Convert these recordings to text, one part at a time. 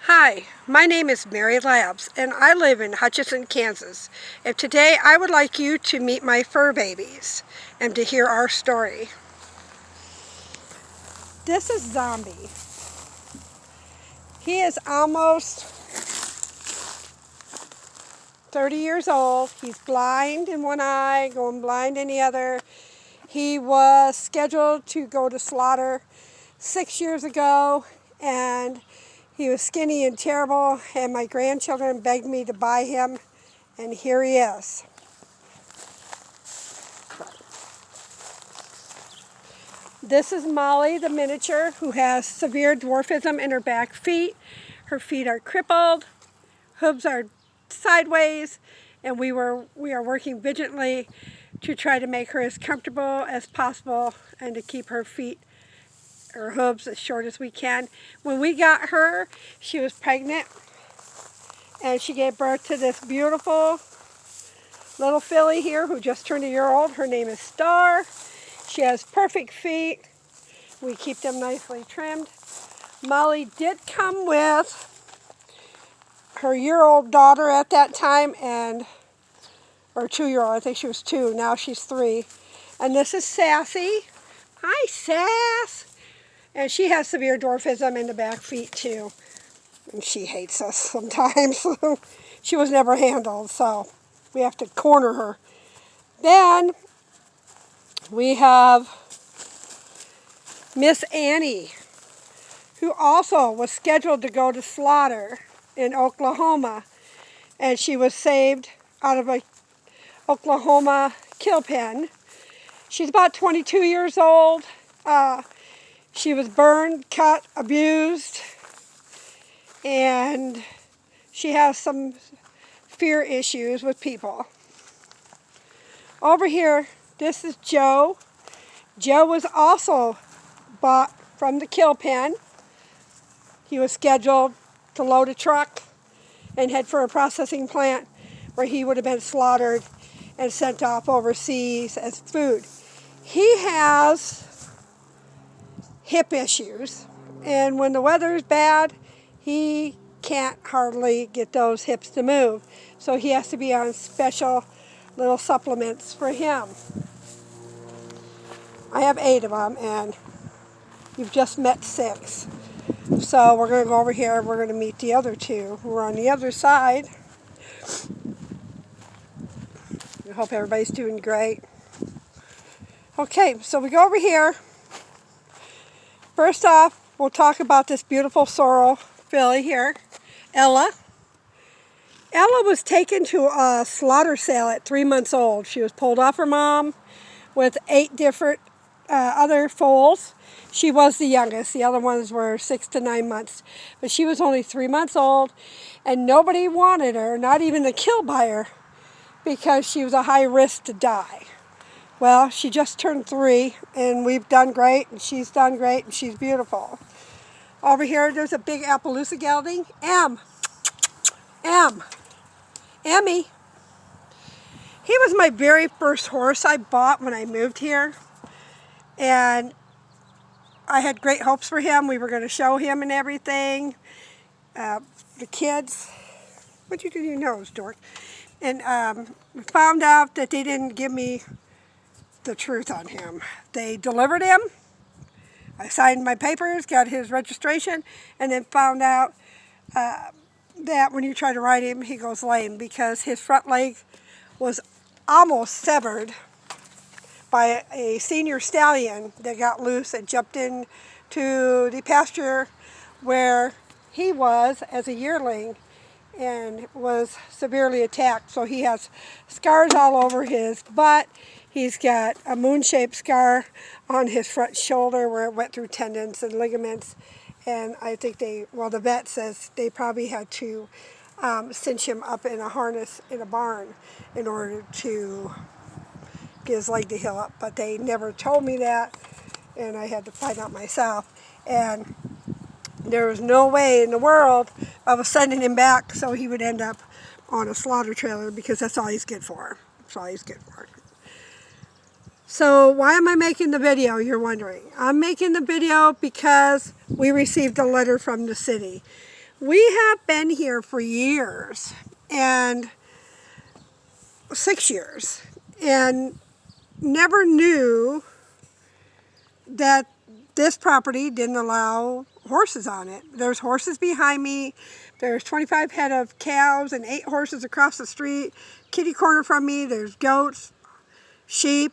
Hi, my name is Mary Labs, and I live in Hutchinson, Kansas. And today I would like you to meet my fur babies and to hear our story. This is Zombie. He is almost 30 years old. He's blind in one eye, going blind in the other. He was scheduled to go to slaughter 6 years ago, and he was skinny and terrible, and my grandchildren begged me to buy him, and here he is. This is Molly, the miniature, who has severe dwarfism in her back feet. Her feet are crippled, hooves are sideways, and we are working vigilantly to try to make her as comfortable as possible and to keep her feet, her hooves, as short as we can. When we got her, she was pregnant, and she gave birth to this beautiful little filly here who just turned a year old. Her name is Star. She has perfect feet. We keep them nicely trimmed. Molly did come with her year-old daughter at that time, or 2-year-old, I think she was 2, now she's 3. And this is Sassy. Hi, Sass. And she has severe dwarfism in the back feet too. And she hates us sometimes. She was never handled, so we have to corner her. Then we have Miss Annie, who also was scheduled to go to slaughter in Oklahoma, and she was saved out of a Oklahoma kill pen. She's about 22 years old. She was burned, cut, abused, and she has some fear issues with people. Over here, this is Joe. Joe was also bought from the kill pen. He was scheduled to load a truck and head for a processing plant where he would have been slaughtered and sent off overseas as food. He has hip issues, and when the weather is bad, he can't hardly get those hips to move. So he has to be on special little supplements for him. I have 8 of them, and you've just met 6. So we're going to go over here and we're going to meet the other 2 who are on the other side. I hope everybody's doing great. Okay, so we go over here. First off, we'll talk about this beautiful sorrel filly here, Ella. Ella was taken to a slaughter sale at 3 months old. She was pulled off her mom with 8 different other foals. She was the youngest. The other ones were 6 to 9 months. But she was only 3 months old, and nobody wanted her, not even the kill buyer, because she was a high risk to die. Well, she just turned 3, and we've done great, and she's done great, and she's beautiful. Over here, there's a big Appaloosa gelding. Emmy. He was my very first horse I bought when I moved here, and I had great hopes for him. We were going to show him and everything. The kids, what you do to your nose, dork? And we found out that they didn't give me the truth on him. They delivered him. I signed my papers, got his registration, and then found out that when you try to ride him, he goes lame because his front leg was almost severed by a senior stallion that got loose and jumped into the pasture where he was as a yearling and was severely attacked. So he has scars all over his butt. He's got a moon-shaped scar on his front shoulder where it went through tendons and ligaments. And I think the vet says they probably had to cinch him up in a harness in a barn in order to get his leg to heal up. But they never told me that, and I had to find out myself. And there was no way in the world I was sending him back so he would end up on a slaughter trailer, because that's all he's good for. That's all he's good for. So why am I making the video, you're wondering? I'm making the video because we received a letter from the city. We have been here for years, and 6 years, and never knew that this property didn't allow horses on it. There's horses behind me. There's 25 head of cows and 8 horses across the street. Kitty corner from me, there's goats, sheep,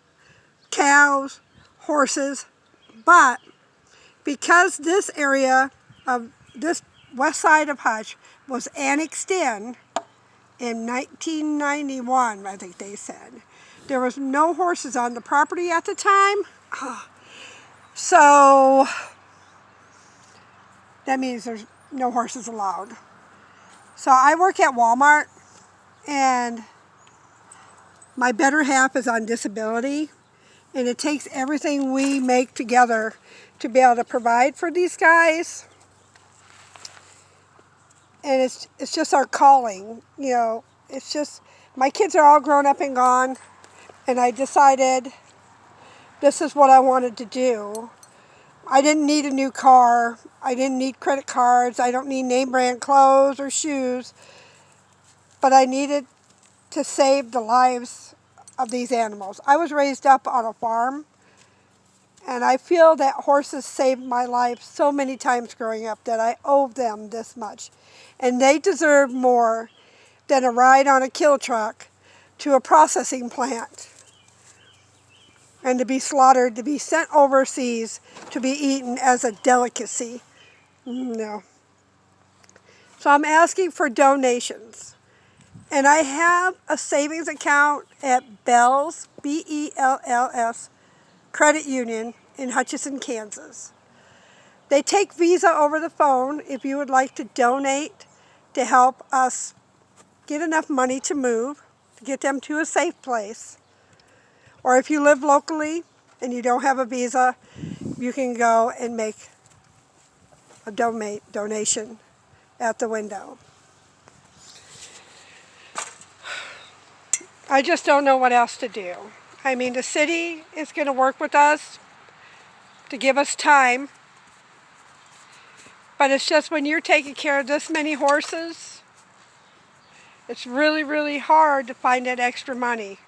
cows, horses. But because this area of this west side of Hutch was annexed in 1991, I think they said, there was no horses on the property at the time. So that means there's no horses allowed. So I work at Walmart, and my better half is on disability, and it takes everything we make together to be able to provide for these guys. And it's just our calling, you know. It's just, my kids are all grown up and gone, and I decided this is what I wanted to do. I didn't need a new car. I didn't need credit cards. I don't need name brand clothes or shoes. But I needed to save the lives of these animals. I was raised up on a farm, and I feel that horses saved my life so many times growing up that I owe them this much. And they deserve more than a ride on a kill truck to a processing plant and to be slaughtered, to be sent overseas, to be eaten as a delicacy. No. So I'm asking for donations. And I have a savings account at Bells, B-E-L-L-S, Credit Union in Hutchinson, Kansas. They take Visa over the phone if you would like to donate to help us get enough money to move, to get them to a safe place. Or if you live locally and you don't have a Visa, you can go and make a donation at the window. I just don't know what else to do. I mean, the city is going to work with us to give us time, but it's just when you're taking care of this many horses, it's really, really hard to find that extra money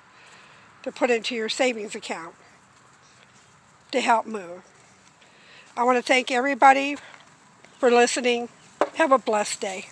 to put into your savings account to help move. I want to thank everybody for listening. Have a blessed day.